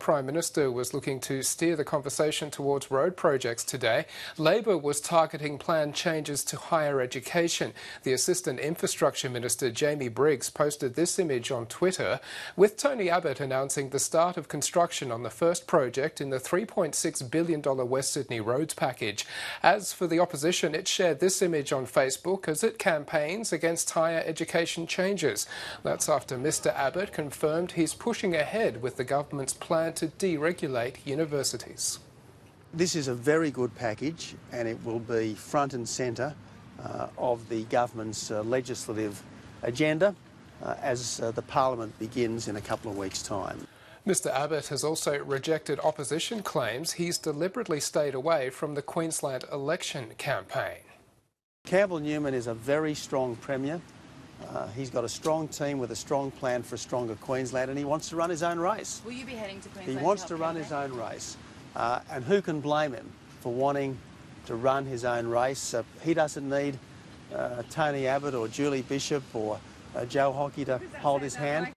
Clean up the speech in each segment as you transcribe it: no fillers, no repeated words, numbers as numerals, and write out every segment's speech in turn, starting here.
Prime Minister was looking to steer the conversation towards road projects today. Labor was targeting planned changes to higher education. The Assistant Infrastructure Minister, Jamie Briggs, posted this image on Twitter, with Tony Abbott announcing the start of construction on the first project in the $3.6 billion West Sydney roads package. As for the opposition, it shared this image on Facebook as it campaigns against higher education changes. That's after Mr Abbott confirmed he's pushing ahead with the government's plan to deregulate universities. This is a very good package and it will be front and centre of the government's legislative agenda as the Parliament begins in a couple of weeks' time. Mr Abbott has also rejected opposition claims he's deliberately stayed away from the Queensland election campaign. Campbell Newman is a very strong Premier. He's got a strong team with a strong plan for a stronger Queensland, and he wants to run his own race. Will you be heading to Queensland? He wants to run his own race. And who can blame him for wanting to run his own race? He doesn't need Tony Abbott or Julie Bishop or Joe Hockey to hold his hand.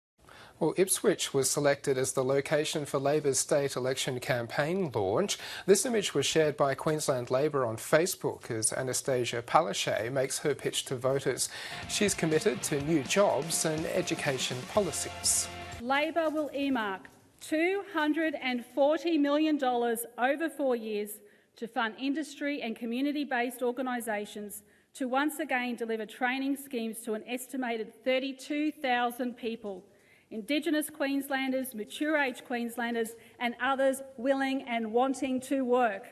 Well, Ipswich was selected as the location for Labor's state election campaign launch. This image was shared by Queensland Labor on Facebook as Anastasia Palaszczuk makes her pitch to voters. She's committed to new jobs and education policies. Labor will earmark $240 million over 4 years to fund industry and community-based organisations to once again deliver training schemes to an estimated 32,000 people. Indigenous Queenslanders, mature-age Queenslanders and others willing and wanting to work.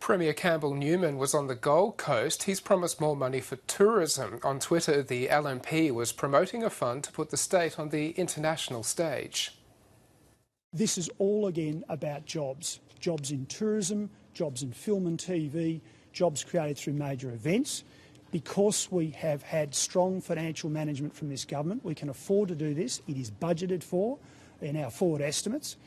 Premier Campbell Newman was on the Gold Coast. He's promised more money for tourism. On Twitter, the LNP was promoting a fund to put the state on the international stage. This is all again about jobs. Jobs in tourism, jobs in film and TV, jobs created through major events. Because we have had strong financial management from this government, we can afford to do this. It is budgeted for in our forward estimates,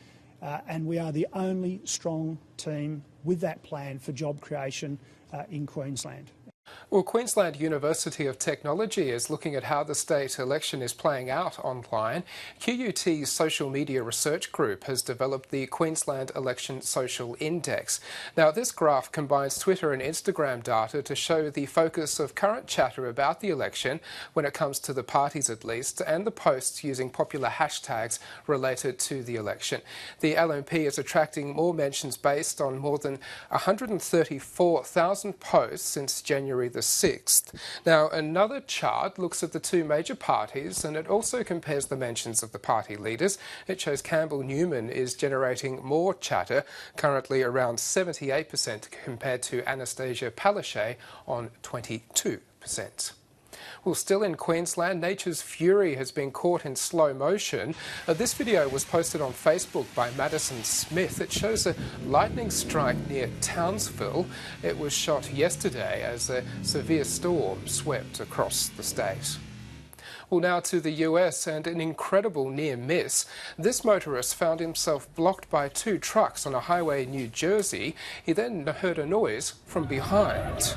and we are the only strong team with that plan for job creation in Queensland. Well, Queensland University of Technology is looking at how the state election is playing out online. QUT's social media research group has developed the Queensland Election Social Index. Now, this graph combines Twitter and Instagram data to show the focus of current chatter about the election, when it comes to the parties at least, and the posts using popular hashtags related to the election. The LNP is attracting more mentions based on more than 134,000 posts since January the 6th. Now, another chart looks at the two major parties and it also compares the mentions of the party leaders. It shows Campbell Newman is generating more chatter, currently around 78% compared to Anastasia Palaszczuk on 22%. Well, still in Queensland, nature's fury has been caught in slow motion. This video was posted on Facebook by Madison Smith. It shows a lightning strike near Townsville. It was shot yesterday as a severe storm swept across the state. Well, now to the US and an incredible near miss. This motorist found himself blocked by two trucks on a highway in New Jersey. He then heard a noise from behind.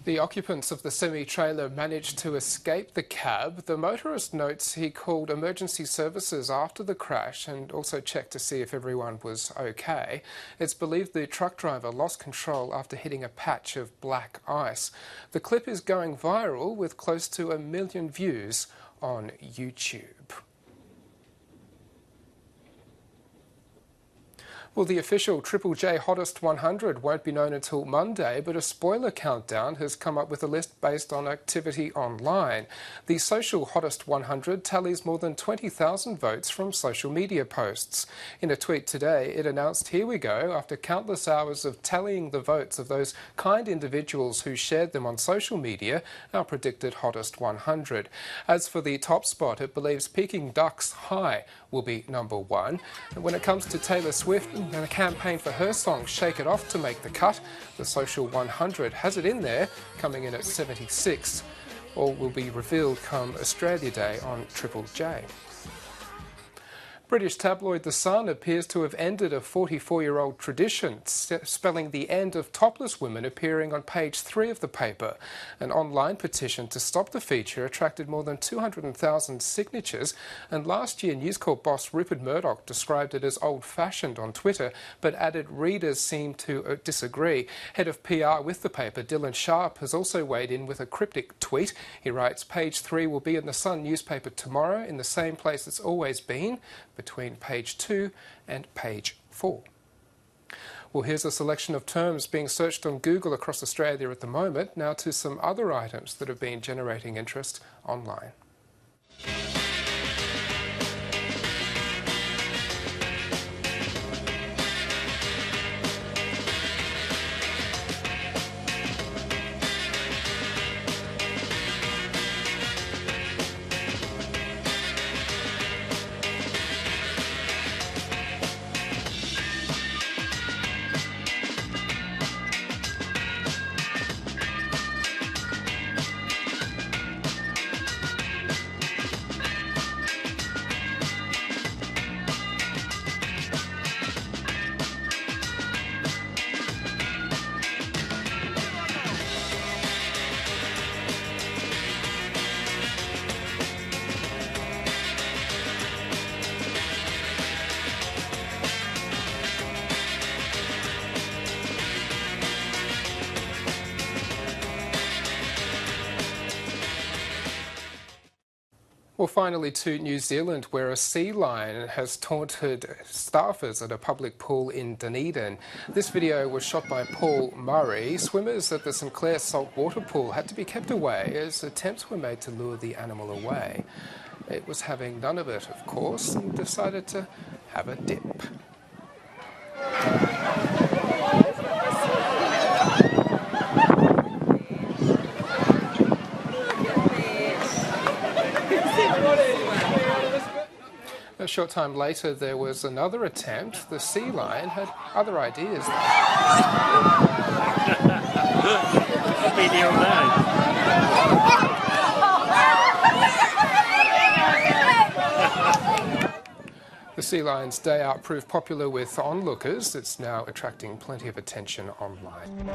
The occupants of the semi-trailer managed to escape the cab. The motorist notes he called emergency services after the crash and also checked to see if everyone was okay. It's believed the truck driver lost control after hitting a patch of black ice. The clip is going viral with close to 1 million views on YouTube. Well, the official Triple J Hottest 100 won't be known until Monday, but a spoiler countdown has come up with a list based on activity online. The social Hottest 100 tallies more than 20,000 votes from social media posts. In a tweet today, it announced, "Here we go," after countless hours of tallying the votes of those kind individuals who shared them on social media, our predicted Hottest 100. As for the top spot, it believes Peking Duck's High will be #1. And when it comes to Taylor Swift and a campaign for her song Shake It Off to make the cut, the Social 100 has it in there, coming in at 76. All will be revealed come Australia Day on Triple J. British tabloid The Sun appears to have ended a 44-year-old tradition, spelling the end of topless women appearing on page 3 of the paper. An online petition to stop the feature attracted more than 200,000 signatures, and last year News Corp boss Rupert Murdoch described it as old-fashioned on Twitter, but added readers seem to disagree. Head of PR with the paper, Dylan Sharp, has also weighed in with a cryptic tweet. He writes, "Page 3 will be in the Sun newspaper tomorrow in the same place it's always been, between page 2 and page 4. Well, here's a selection of terms being searched on Google across Australia at the moment. Now to some other items that have been generating interest online. Well, finally to New Zealand, where a sea lion has taunted staffers at a public pool in Dunedin. This video was shot by Paul Murray. Swimmers at the St Clair saltwater pool had to be kept away as attempts were made to lure the animal away. It was having none of it, of course, and decided to have a dip. A short time later, there was another attempt. The sea lion had other ideas. The sea lion's day out proved popular with onlookers. It's now attracting plenty of attention online.